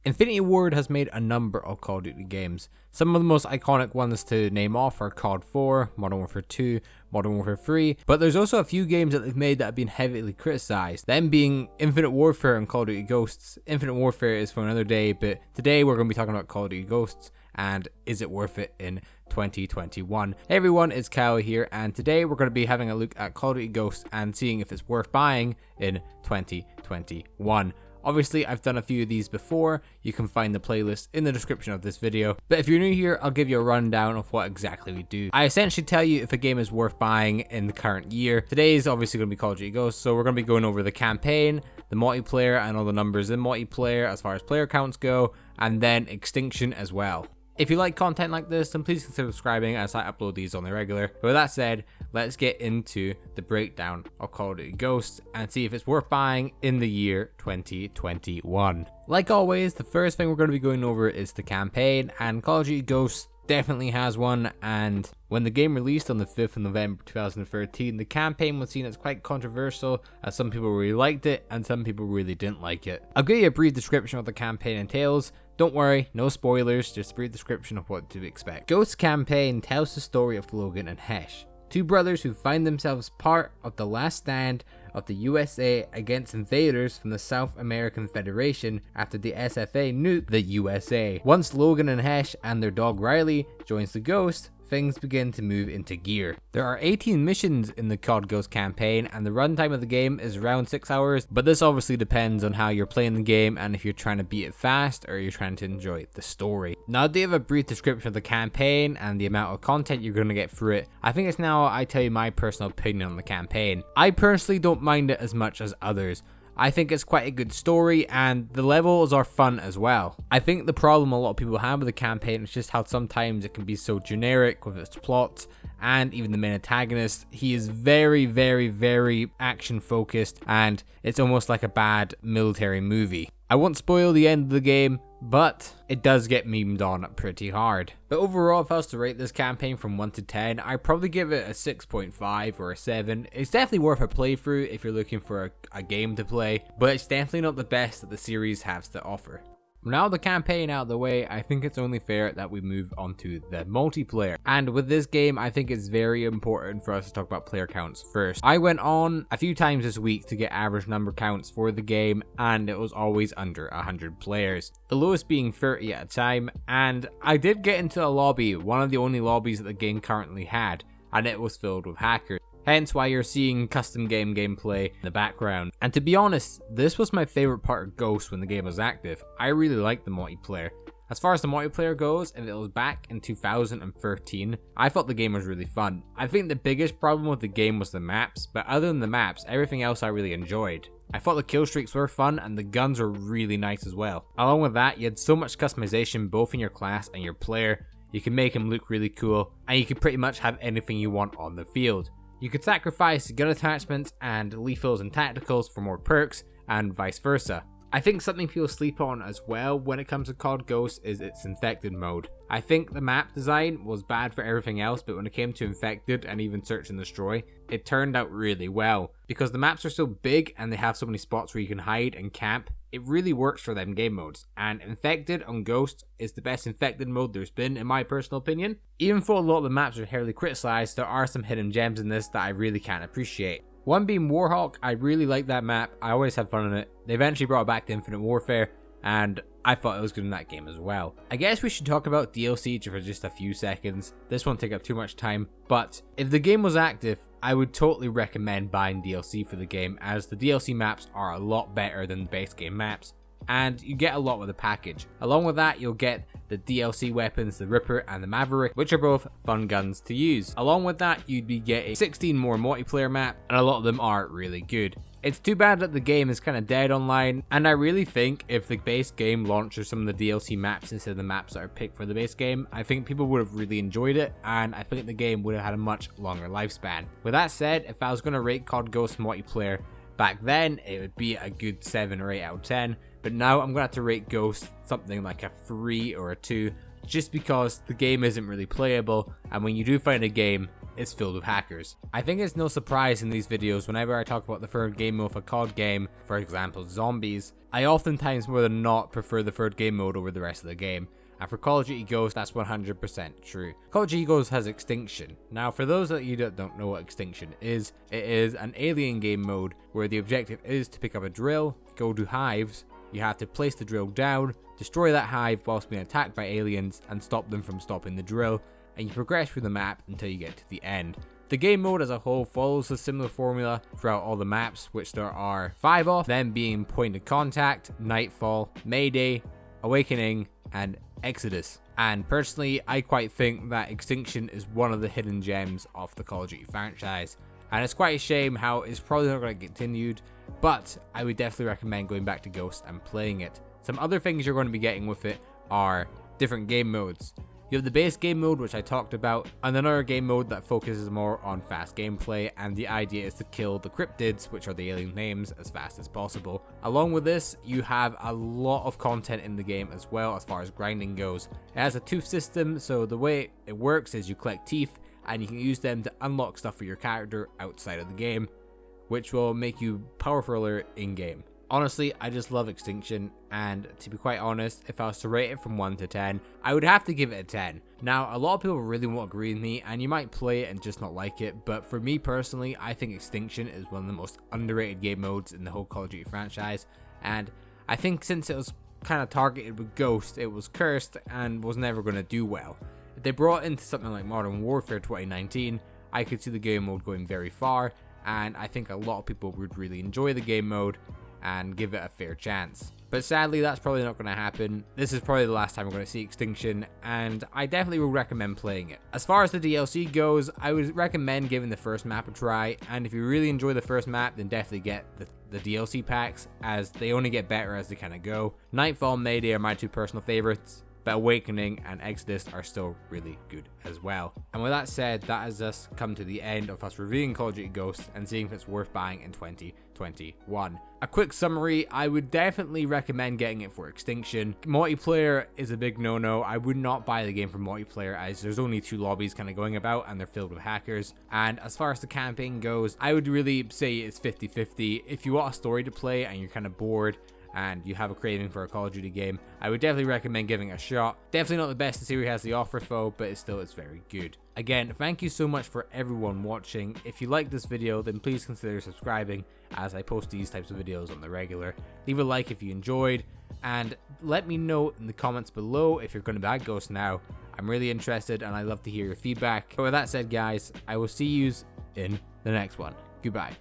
Infinity Ward has made a number of Call of Duty games. Some of the most iconic ones to name off are COD 4, Modern Warfare 2, Modern Warfare 3, but there's also a few games that they've made that have been heavily criticized, them being Infinite Warfare and Call of Duty Ghosts. Infinite Warfare is for another day, but today we're going to be talking about Call of Duty Ghosts and is it worth it in 2021. Hey everyone, it's Kyle here, and today we're going to be having a look at Call of Duty Ghosts and seeing if it's worth buying in 2021. Obviously, I've done a few of these before. You can find the playlist in the description of this video. But if you're new here, I'll give you a rundown of what exactly we do. I essentially tell you if a game is worth buying in the current year. Today is obviously going to be Call of Duty Ghosts, so we're going to be going over the campaign, the multiplayer, and all the numbers in multiplayer as far as player counts go, and then Extinction as well. If you like content like this, then please consider subscribing as I upload these on the regular. But with that said, let's get into the breakdown of Call of Duty Ghosts and see if it's worth buying in the year 2021. Like always, the first thing we're going to be going over is the campaign, and Call of Duty Ghosts definitely has one. And when the game released on the 5th of November 2013, the campaign was seen as quite controversial, as some people really liked it and some people really didn't like it. I'll give you a brief description of the campaign entails. Don't worry, no spoilers, just a brief description of what to expect. Ghost's campaign tells the story of Logan and Hesh, two brothers who find themselves part of the last stand of the USA against invaders from the South American Federation after the SFA nuked the USA. Once Logan and Hesh and their dog Riley joins the Ghost, things begin to move into gear. There are 18 missions in the COD Ghost campaign, and the runtime of the game is around 6 hours, but this obviously depends on how you're playing the game and if you're trying to beat it fast or you're trying to enjoy the story. Now, to give a brief description of the campaign and the amount of content you're going to get through it, I think it's now I tell you my personal opinion on the campaign. I personally don't mind it as much as others. I think it's quite a good story and the levels are fun as well. I think the problem a lot of people have with the campaign is just how sometimes it can be so generic with its plot, and even the main antagonist, he is very action focused, and it's almost like a bad military movie. I won't spoil the end of the game, but it does get memed on pretty hard. But overall, if I was to rate this campaign from 1 to 10, I'd probably give it a 6.5 or a 7. It's definitely worth a playthrough if you're looking for a game to play, but it's definitely not the best that the series has to offer. Now the campaign out of the way, I think it's only fair that we move on to the multiplayer. And with this game, I think it's very important for us to talk about player counts first. I went on a few times this week to get average number counts for the game, and it was always under 100 players. The lowest being 30 at a time, and I did get into a lobby, one of the only lobbies that the game currently had, and it was filled with hackers. Hence why you're seeing custom game gameplay in the background. And to be honest, this was my favorite part of Ghost when the game was active. I really liked the multiplayer. As far as the multiplayer goes, if it was back in 2013, I thought the game was really fun. I think the biggest problem with the game was the maps, but other than the maps, everything else I really enjoyed. I thought the kill streaks were fun and the guns were really nice as well. Along with that, you had so much customization both in your class and your player. You can make him look really cool, and you can pretty much have anything you want on the field. You could sacrifice gun attachments and lethals and tacticals for more perks, and vice versa. I think something people sleep on as well when it comes to COD Ghosts is its infected mode. I think the map design was bad for everything else, but when it came to infected and even search and destroy, it turned out really well. Because the maps are so big and they have so many spots where you can hide and camp, it really works for them game modes. And infected on Ghost is the best infected mode there's been in my personal opinion. Even though a lot of the maps are heavily criticized, there are some hidden gems in this that I really can't appreciate. One being Warhawk, I really like that map, I always had fun in it. They eventually brought it back to Infinite Warfare, and I thought it was good in that game as well. I guess we should talk about DLC for just a few seconds. This won't take up too much time, but if the game was active, I would totally recommend buying DLC for the game, as the DLC maps are a lot better than the base game maps, and you get a lot with the package. Along with that, you'll get the DLC weapons, the Ripper and the Maverick, which are both fun guns to use. Along with that, you'd be getting 16 more multiplayer map, and a lot of them are really good. It's too bad that the game is kind of dead online, and I really think if the base game launches some of the DLC maps instead of the maps that are picked for the base game, I think people would have really enjoyed it, and I think the game would have had a much longer lifespan. With that said, if I was going to rate COD Ghost multiplayer back then, it would be a good 7 or 8 out of 10, but now I'm going to have to rate Ghost something like a 3 or a 2, just because the game isn't really playable, and when you do find a game, is filled with hackers. I think it's no surprise in these videos whenever I talk about the third game mode of a COD game, for example zombies, I oftentimes more than not prefer the third game mode over the rest of the game. And for Call of Duty Ghosts, that's 100% true. Call of Duty Ghosts has Extinction. Now, for those of you that don't know what Extinction is, it is an alien game mode where the objective is to pick up a drill, go to hives, you have to place the drill down, destroy that hive whilst being attacked by aliens, and stop them from stopping the drill, and you progress through the map until you get to the end. The game mode as a whole follows a similar formula throughout all the maps, which there are 5 of, them being Point of Contact, Nightfall, Mayday, Awakening, and Exodus. And personally, I quite think that Extinction is one of the hidden gems of the Call of Duty franchise. And it's quite a shame how it's probably not going to get continued, but I would definitely recommend going back to Ghost and playing it. Some other things you're going to be getting with it are different game modes. You have the base game mode, which I talked about, and another game mode that focuses more on fast gameplay, and the idea is to kill the cryptids, which are the alien names, as fast as possible. Along with this, you have a lot of content in the game as well as far as grinding goes. It has a tooth system, so the way it works is you collect teeth, and you can use them to unlock stuff for your character outside of the game, which will make you powerfuler in-game. Honestly, I just love Extinction, and to be quite honest, if I was to rate it from 1 to 10, I would have to give it a 10. Now, a lot of people really won't agree with me, and you might play it and just not like it, but for me personally, I think Extinction is one of the most underrated game modes in the whole Call of Duty franchise, and I think since it was kind of targeted with Ghost, it was cursed and was never going to do well. If they brought it into something like Modern Warfare 2019, I could see the game mode going very far, and I think a lot of people would really enjoy the game mode and give it a fair chance. But sadly, that's probably not going to happen. This is probably the last time we're going to see Extinction, and I definitely will recommend playing it. As far as the DLC goes, I would recommend giving the first map a try, and if you really enjoy the first map, then definitely get the DLC packs, as they only get better as they kind of go. Nightfall and Mayday are my 2 personal favorites, but Awakening and Exodus are still really good as well. And with that said, that has us come to the end of us reviewing Call of Duty Ghosts and seeing if it's worth buying in 2021. A quick summary, I would definitely recommend getting it for Extinction. Multiplayer is a big no-no. I would not buy the game for multiplayer, as there's only 2 lobbies kind of going about and they're filled with hackers. And as far as the campaign goes, I would really say it's 50-50. If you want a story to play and you're kind of bored and you have a craving for a Call of Duty game, I would definitely recommend giving it a shot. Definitely not the best the series has to offer though, but it's very good. Again, thank you so much for everyone watching. If you like this video, then please consider subscribing, as I post these types of videos on the regular. Leave a like if you enjoyed, and let me know in the comments below if you're going to buy Ghost now. I'm really interested and I'd love to hear your feedback. But with that said guys, I will see you in the next one. Goodbye.